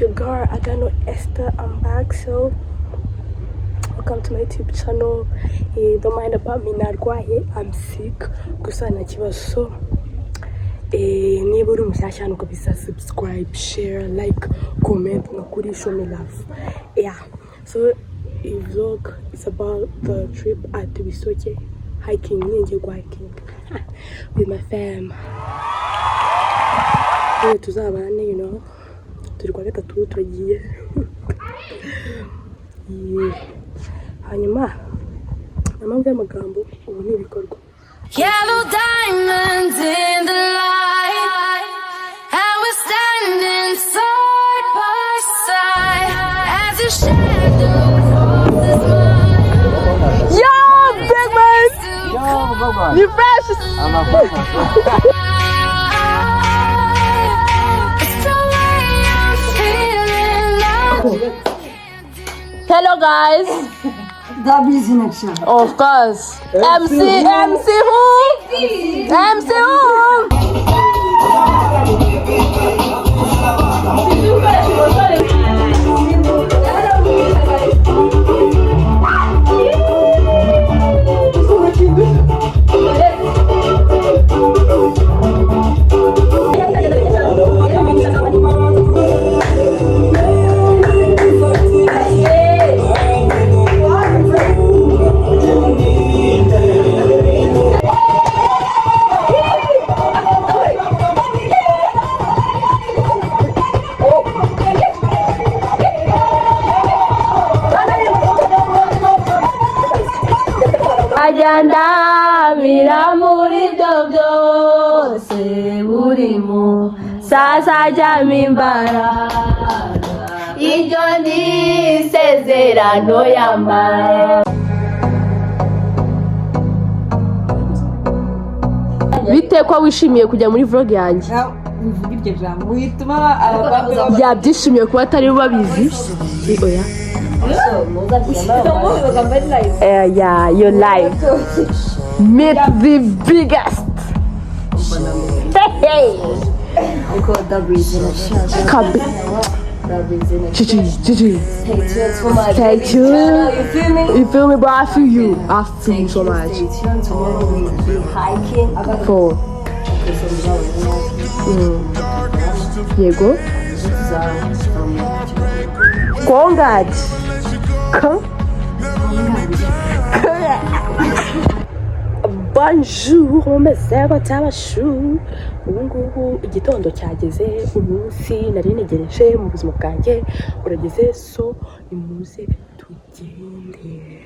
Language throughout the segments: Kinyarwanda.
your girl Agano Esther. I'm back, so welcome to my YouTube channel. Don't mind about me narwaye, I'm sick gusa nta kibazo. Niba uri umushyashya hano kabisa, subscribe, share, like, comment, nakuri show me love. Yeah, so the vlog is about the trip at Bisoke, hiking, hiking with my fam. Tuzabane, you know, turi kwa gatatu turagiye. Hanyuma namambye amagambo ubu ni ibikorwa. Yellow diamonds in the light, and we're standing side by side as your shadow crosses mine. Yo, big man! You fresh? I'm a fresh. Hello guys. That is in action. Of course. MC who? MC who? Agenda miramuri dodo se burimo sasa jamimbara ijoni sezerano yambaye. Bite ko wishimiye kujya muri vlog yanjye? Uvuga iryo jambo wituma abagabo yabyishimiye kuba atari babizi. Oya. Yeah, you're live. Meet the biggest. Hey. I call W in a shot. Come. Gigi. Stay tuned. You feel me? You feel me, bro? I feel you. I feel you so much. Stay tuned. Tomorrow we'll be hiking. For. Diego. Congrats. Bonjour, umeze cyabashu. Ubu ngubu igitondo cyageze, umunsi nari negereje mu buzima bwanjye urageze, so nimuze tugende.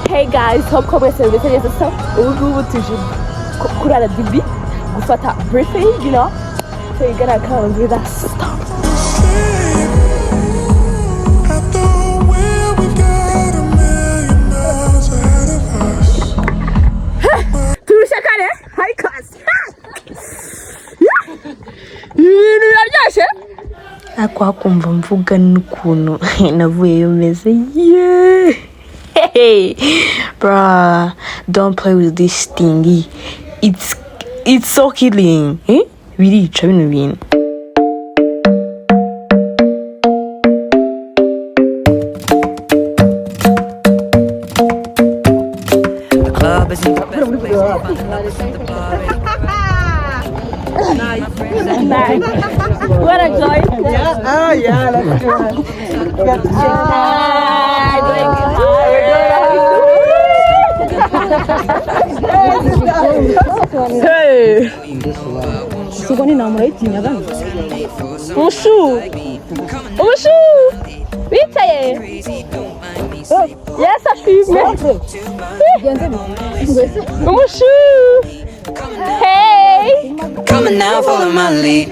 Hey guys, hope ko mwese meze neza. So ubu ngubu tuje kurara dibi gufata briefing, you know, so you're gonna come with us. Turusha kare, high class. Ibintu biraryoshe. Akwa kumva mvuga n'ukuntu navuyeyo meze. Yeah. Hey, bruh, don't play with this thingy. It's so killing. Eh? Birica bino bintu. The club is in the best Nice. What a joy. Yeah. Oh yeah. Let's go. Hey. Sugoni namura itinya bana. Ushu. bicaye yes ashimwe umushu hey Come on now, follow my lead.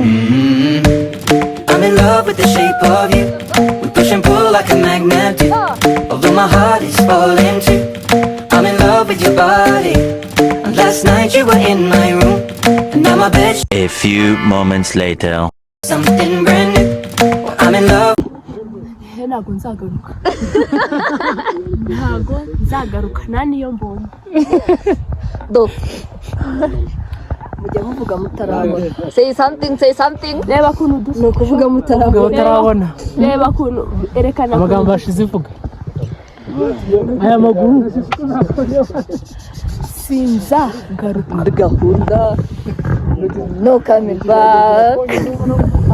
I'm in love with the shape of you. We push and pull like a magnet do. Although my heart is falling too. I'm in love with your body. And last night you were in my room. And now my bed. A few moments later. Something brand new. I'm in love. ntago nzagaruka ntago nzagaruka naniyo mbonye do mujya muvuga mutarabona say something reba kuntu dusa no kuvuga mutarabona reba kuntu erekana amagambo ashize ivuga aya maguru sinza garuka gahunda no coming back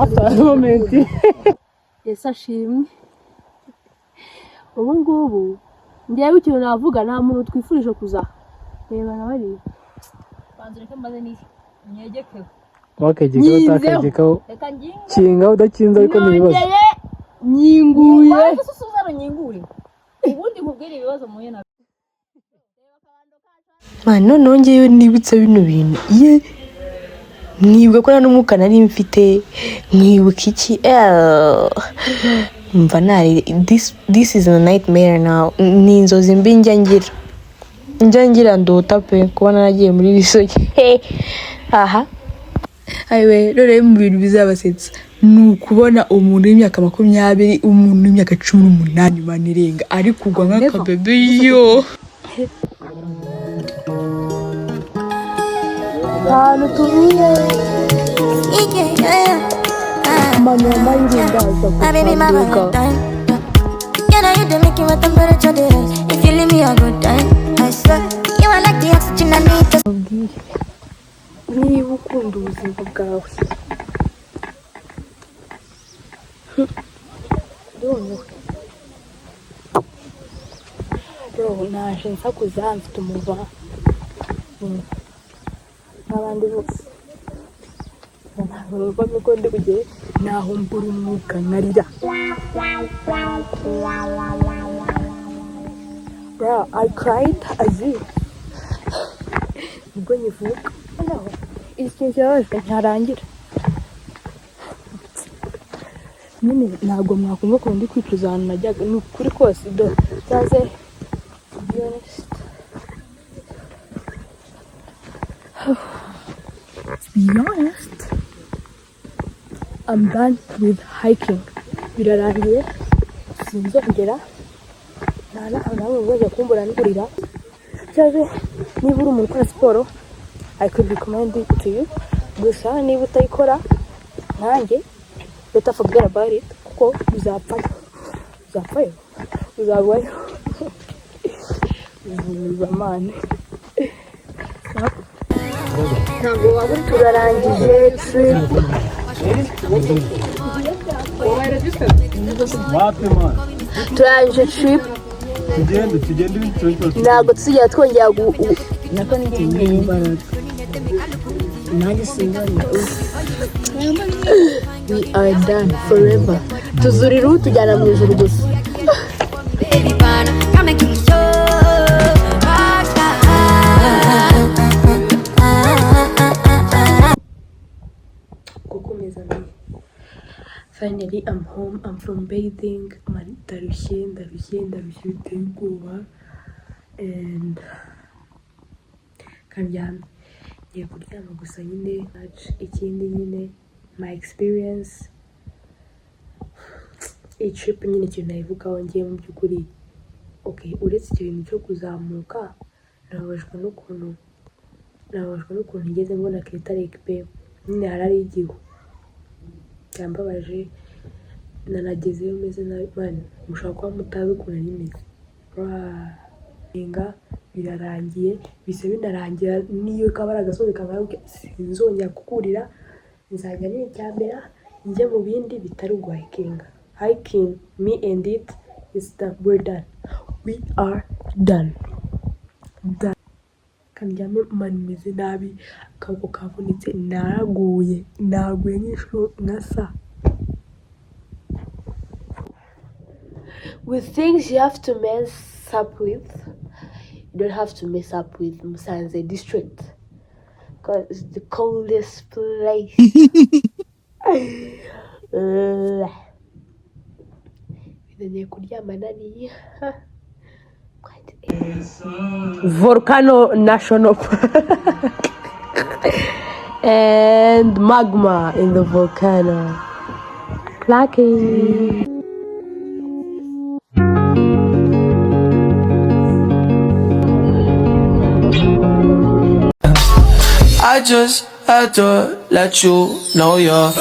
after a moment yes ashimwe ubu ngubu ngiye ikintu navuga nta muntu twifurije kuza reba nawe ari banzureke maze ni nyegekeho wakegeka utakegekaho kinga udakinze ariko nibibazo nyinguye susuzaro nyingure ubundi nkubwira ibibazo muye na mano nongeyeyo nibutse bino bintu ye mwibuka ko n'umwuka nari mfite mwibuka iki mva nari this is a nightmare now ni inzozi mbi njya ngira ndota pe kuba naragiye muri Bisoke aha ayiwe rero mu bintu bizabasetsa ni ukubona umuntu w'imyaka 20 umuntu w'imyaka 18 manirenga ari kugwa nk'akabebe yo ahantu tuvuye mama yirindaza kuvuga You know you do make my temperature rise. If you leave me a good time, I swear you are like the oxygen I need to. niba ukunda ubuzima bwawe bro naje nsakuza mfite umuva n'abandi bose ntabwo numva ko ndi kugera naho mbura umwuka nkarira bro I cried as if ubwo nyivuka ikintu cyabaje ntarangira nyine ntabwo mwakumva ko ndi kwicuza ahantu najyaga ni ukuri kose do cyaze to be honest I'm done with hiking birarangiye sinzongera nta n'ahantu hamwe mwaje kumbura ngurira cyaze niba uri umuntu ukora siporo I could recommend it to you. Gusa niba utayikora nanjye better forget about it kuko uzapfayo uzagwayo uzamane ntabwo waba turarangije trip turangije trip ntabwo tuzigera twongera nako nigenge imbaraga nanjye singana we are done forever tuzurira ubu tujyana mu ijuru gusa Baby, come make me so gukomeza finally I'm home I'm from bathing ndarushye biteye ubwoba and kandyamye ngiye kuryama gusa nyine ikindi nyine my experience iyi trip nyine ikintu nayivugaho ngiye mu by'ukuri okay uretse icyo bintu cyo kuzamuka nababajwe n'ukuntu ngeze mbona Ketarek pe nyine harari igihu cyambabaje nanagezeyo meze nabi man mushaka kuba mutazi ukuntu nimeze inga birarangiye bise binarangira niyo kabara agasozi kangana sinzongera kukurira nzajya n'icyambera njye mu bindi bitari hiking me and it is done we are done kandyame meze nabi akaboko kavunitse naguye nk'inshuro nka sa with things you have to mess up with, you don't have to mess up with Musanze district because it's the coldest place. Volcano National Park and magma in the volcano. Lucky. I just had to let you know you're